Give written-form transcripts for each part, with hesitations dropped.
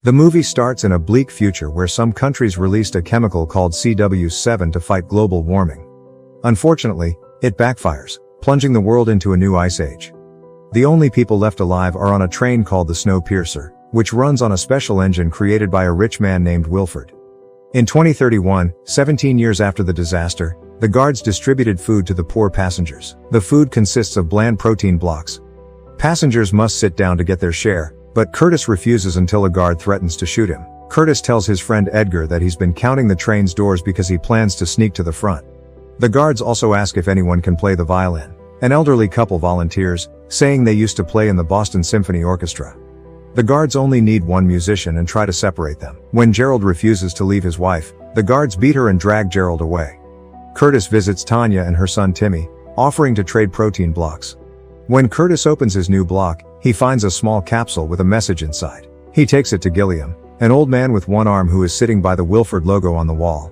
The movie starts in a bleak future where some countries released a chemical called CW7 to fight global warming. Unfortunately, it backfires, plunging the world into a new ice age. The only people left alive are on a train called the Snowpiercer, which runs on a special engine created by a rich man named Wilford. In 2031, 17 years after the disaster, the guards distributed food to the poor passengers. The food consists of bland protein blocks. Passengers must sit down to get their share, but Curtis refuses until a guard threatens to shoot him. Curtis tells his friend Edgar that he's been counting the train's doors because he plans to sneak to the front. The guards also ask if anyone can play the violin. An elderly couple volunteers, saying they used to play in the Boston Symphony Orchestra. The guards only need one musician and try to separate them. When Gerald refuses to leave his wife, the guards beat her and drag Gerald away. Curtis visits Tanya and her son Timmy, offering to trade protein blocks. When Curtis opens his new block, he finds a small capsule with a message inside. He takes it to Gilliam, an old man with one arm who is sitting by the Wilford logo on the wall.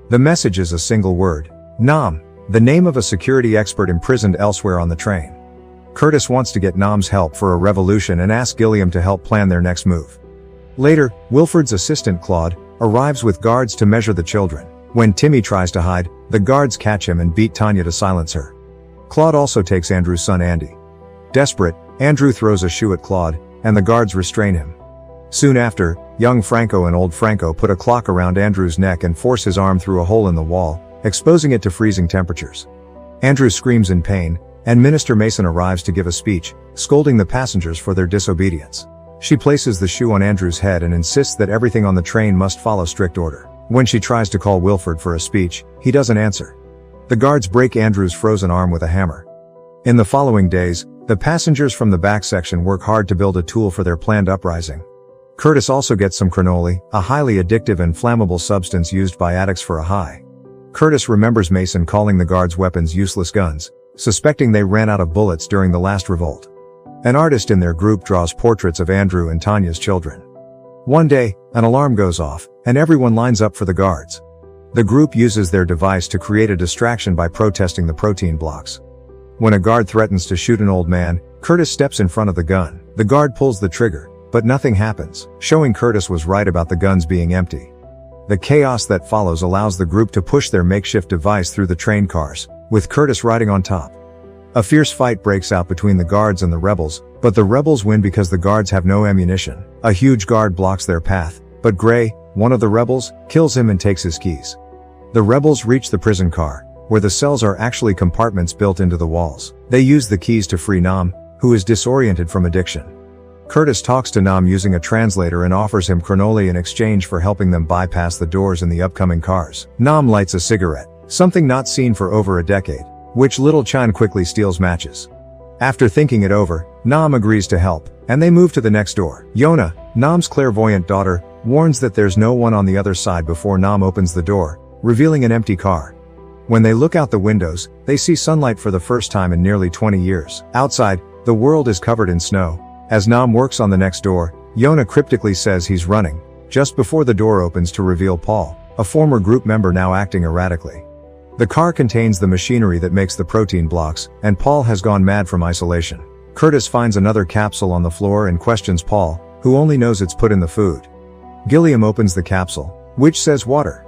The message is a single word: Nam, the name of a security expert imprisoned elsewhere on the train. Curtis wants to get Nam's help for a revolution and asks Gilliam to help plan their next move. Later, Wilford's assistant Claude arrives with guards to measure the children. When Timmy tries to hide, the guards catch him and beat Tanya to silence her. Claude also takes Andrew's son Andy. Desperate, Andrew throws a shoe at Claude, and the guards restrain him. Soon after, young Franco and old Franco put a clock around Andrew's neck and force his arm through a hole in the wall, exposing it to freezing temperatures. Andrew screams in pain, and Minister Mason arrives to give a speech, scolding the passengers for their disobedience. She places the shoe on Andrew's head and insists that everything on the train must follow strict order. When she tries to call Wilford for a speech, he doesn't answer. The guards break Andrew's frozen arm with a hammer. In the following days, the passengers from the back section work hard to build a tool for their planned uprising. Curtis also gets some cannoli, a highly addictive and flammable substance used by addicts for a high. Curtis remembers Mason calling the guards' weapons useless guns, suspecting they ran out of bullets during the last revolt. An artist in their group draws portraits of Andrew and Tanya's children. One day, an alarm goes off, and everyone lines up for the guards. The group uses their device to create a distraction by protesting the protein blocks. When a guard threatens to shoot an old man, Curtis steps in front of the gun. The guard pulls the trigger, but nothing happens, showing Curtis was right about the guns being empty. The chaos that follows allows the group to push their makeshift device through the train cars, with Curtis riding on top. A fierce fight breaks out between the guards and the rebels, but the rebels win because the guards have no ammunition. A huge guard blocks their path, but Gray, one of the rebels, kills him and takes his keys. The rebels reach the prison car, where the cells are actually compartments built into the walls. They use the keys to free Nam, who is disoriented from addiction. Curtis talks to Nam using a translator and offers him cannoli in exchange for helping them bypass the doors in the upcoming cars. Nam lights a cigarette, something not seen for over a decade, which Little Chan quickly steals matches. After thinking it over, Nam agrees to help, and they move to the next door. Yona, Nam's clairvoyant daughter, warns that there's no one on the other side before Nam opens the door, revealing an empty car. When they look out the windows, they see sunlight for the first time in nearly 20 years. Outside, the world is covered in snow. As Nam works on the next door, Yona cryptically says he's running, just before the door opens to reveal Paul, a former group member now acting erratically. The car contains the machinery that makes the protein blocks, and Paul has gone mad from isolation. Curtis finds another capsule on the floor and questions Paul, who only knows it's put in the food. Gilliam opens the capsule, which says water.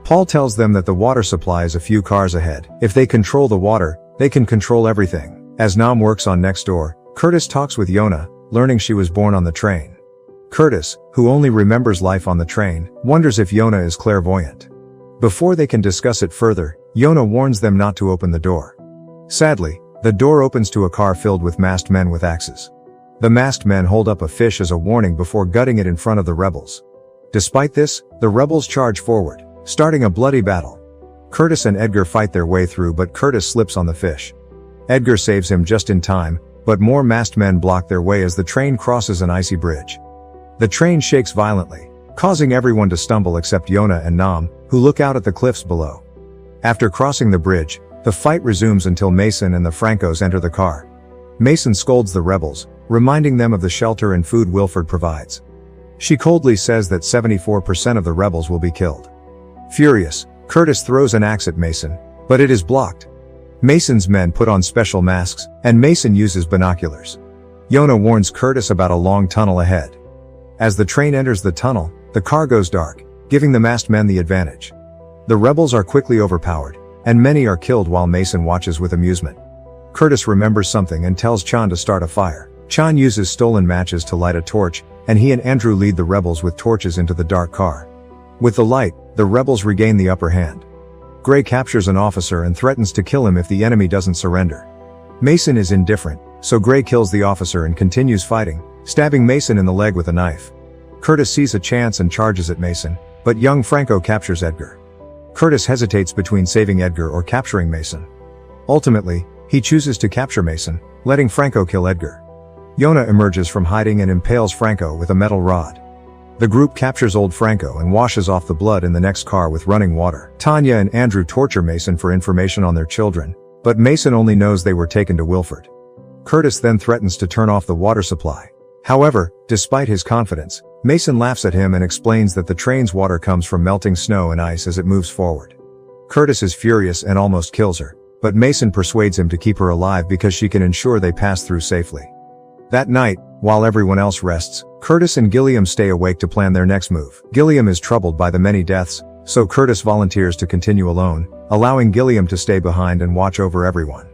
Paul tells them that the water supply is a few cars ahead. If they control the water, they can control everything. As Nam works on next door, Curtis talks with Yona, learning she was born on the train. Curtis, who only remembers life on the train, wonders if Yona is clairvoyant. Before they can discuss it further, Yona warns them not to open the door. Sadly, the door opens to a car filled with masked men with axes. The masked men hold up a fish as a warning before gutting it in front of the rebels. Despite this, the rebels charge forward, starting a bloody battle. Curtis and Edgar fight their way through, but Curtis slips on the fish. Edgar saves him just in time, but more masked men block their way as the train crosses an icy bridge. The train shakes violently, causing everyone to stumble except Yona and Nam, who look out at the cliffs below. After crossing the bridge, the fight resumes until Mason and the Francos enter the car. Mason scolds the rebels, reminding them of the shelter and food Wilford provides. She coldly says that 74% of the rebels will be killed. Furious, Curtis throws an axe at Mason, but it is blocked. Mason's men put on special masks, and Mason uses binoculars. Yona warns Curtis about a long tunnel ahead. As the train enters the tunnel, the car goes dark, giving the masked men the advantage. The rebels are quickly overpowered, and many are killed while Mason watches with amusement. Curtis remembers something and tells Chan to start a fire. Chan uses stolen matches to light a torch, and he and Andrew lead the rebels with torches into the dark car. With the light, the rebels regain the upper hand. Gray captures an officer and threatens to kill him if the enemy doesn't surrender. Mason is indifferent, so Gray kills the officer and continues fighting, stabbing Mason in the leg with a knife. Curtis sees a chance and charges at Mason, but young Franco captures Edgar. Curtis hesitates between saving Edgar or capturing Mason. Ultimately, he chooses to capture Mason, letting Franco kill Edgar. Yona emerges from hiding and impales Franco with a metal rod. The group captures old Franco and washes off the blood in the next car with running water. Tanya and Andrew torture Mason for information on their children, but Mason only knows they were taken to Wilford. Curtis then threatens to turn off the water supply. However, despite his confidence, Mason laughs at him and explains that the train's water comes from melting snow and ice as it moves forward. Curtis is furious and almost kills her, but Mason persuades him to keep her alive because she can ensure they pass through safely. That night, while everyone else rests, Curtis and Gilliam stay awake to plan their next move. Gilliam is troubled by the many deaths, so Curtis volunteers to continue alone, allowing Gilliam to stay behind and watch over everyone.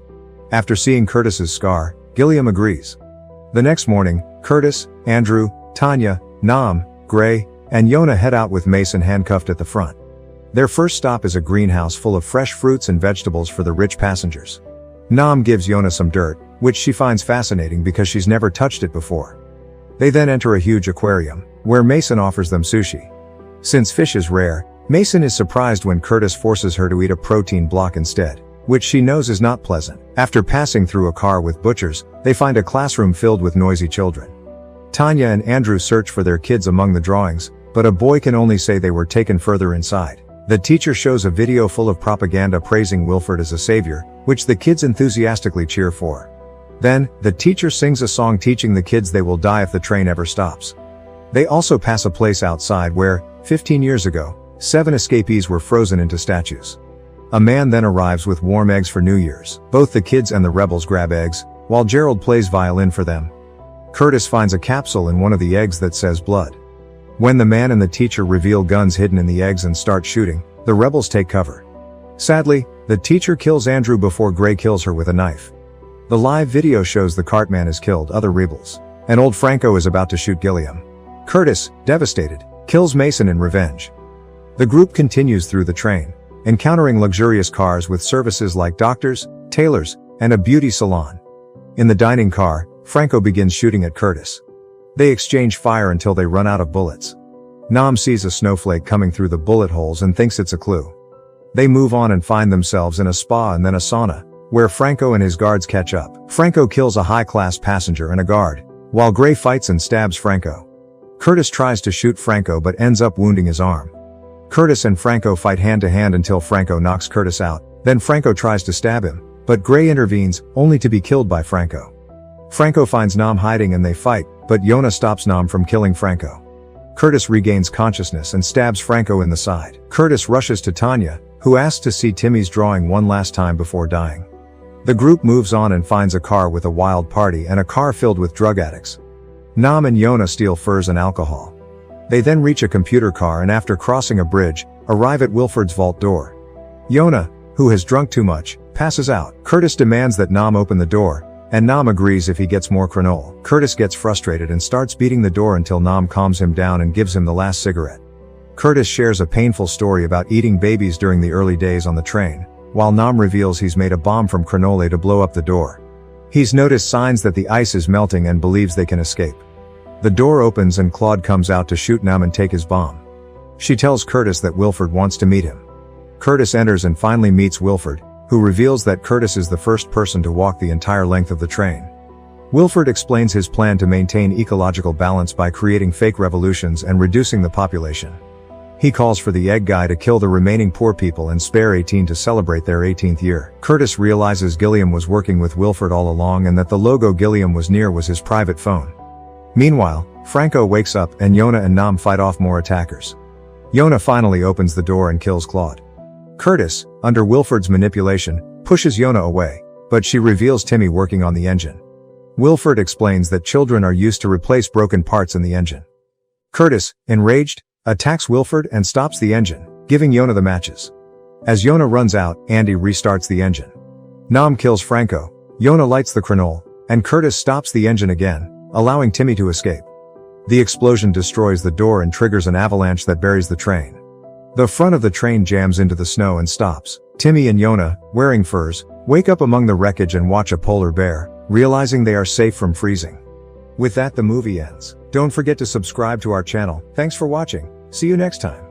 After seeing Curtis's scar, Gilliam agrees. The next morning, Curtis, Andrew, Tanya, Nam, Gray, and Yona head out with Mason handcuffed at the front. Their first stop is a greenhouse full of fresh fruits and vegetables for the rich passengers. Nam gives Yona some dirt, which she finds fascinating because she's never touched it before. They then enter a huge aquarium, where Mason offers them sushi. Since fish is rare, Mason is surprised when Curtis forces her to eat a protein block instead, which she knows is not pleasant. After passing through a car with butchers, they find a classroom filled with noisy children. Tanya and Andrew search for their kids among the drawings, but a boy can only say they were taken further inside. The teacher shows a video full of propaganda praising Wilford as a savior, which the kids enthusiastically cheer for. Then, the teacher sings a song teaching the kids they will die if the train ever stops. They also pass a place outside where, 15 years ago, 7 escapees were frozen into statues. A man then arrives with warm eggs for New Year's. Both the kids and the rebels grab eggs, while Gerald plays violin for them. Curtis finds a capsule in one of the eggs that says blood. When the man and the teacher reveal guns hidden in the eggs and start shooting, the rebels take cover. Sadly, the teacher kills Andrew before Gray kills her with a knife. The live video shows the cartman has killed other rebels, and old Franco is about to shoot Gilliam. Curtis, devastated, kills Mason in revenge. The group continues through the train, encountering luxurious cars with services like doctors, tailors, and a beauty salon. In the dining car, Franco begins shooting at Curtis. They exchange fire until they run out of bullets. Nam sees a snowflake coming through the bullet holes and thinks it's a clue. They move on and find themselves in a spa and then a sauna, where Franco and his guards catch up. Franco kills a high-class passenger and a guard, while Gray fights and stabs Franco. Curtis tries to shoot Franco but ends up wounding his arm. Curtis and Franco fight hand-to-hand until Franco knocks Curtis out, then Franco tries to stab him, but Gray intervenes, only to be killed by Franco. Franco finds Nam hiding and they fight, but Yona stops Nam from killing Franco. Curtis regains consciousness and stabs Franco in the side. Curtis rushes to Tanya, who asks to see Timmy's drawing one last time before dying. The group moves on and finds a car with a wild party and a car filled with drug addicts. Nam and Yona steal furs and alcohol. They then reach a computer car and after crossing a bridge, arrive at Wilford's vault door. Yona, who has drunk too much, passes out. Curtis demands that Nam open the door, and Nam agrees if he gets more cranol. Curtis gets frustrated and starts beating the door until Nam calms him down and gives him the last cigarette. Curtis shares a painful story about eating babies during the early days on the train, while Nam reveals he's made a bomb from cranole to blow up the door. He's noticed signs that the ice is melting and believes they can escape. The door opens and Claude comes out to shoot Nam and take his bomb. She tells Curtis that Wilford wants to meet him. Curtis enters and finally meets Wilford, who reveals that Curtis is the first person to walk the entire length of the train. Wilford explains his plan to maintain ecological balance by creating fake revolutions and reducing the population. He calls for the egg guy to kill the remaining poor people and spare 18 to celebrate their 18th year. Curtis realizes Gilliam was working with Wilford all along and that the logo Gilliam was near was his private phone. Meanwhile, Franco wakes up and Yona and Nam fight off more attackers. Yona finally opens the door and kills Claude. Curtis, under Wilford's manipulation, pushes Yona away, but she reveals Timmy working on the engine. Wilford explains that children are used to replace broken parts in the engine. Curtis, enraged, attacks Wilford and stops the engine, giving Yona the matches. As Yona runs out, Andy restarts the engine. Nam kills Franco, Yona lights the crenol, and Curtis stops the engine again, allowing Timmy to escape. The explosion destroys the door and triggers an avalanche that buries the train. The front of the train jams into the snow and stops. Timmy and Yona, wearing furs, wake up among the wreckage and watch a polar bear, realizing they are safe from freezing. With that, the movie ends. Don't forget to subscribe to our channel. Thanks for watching. See you next time.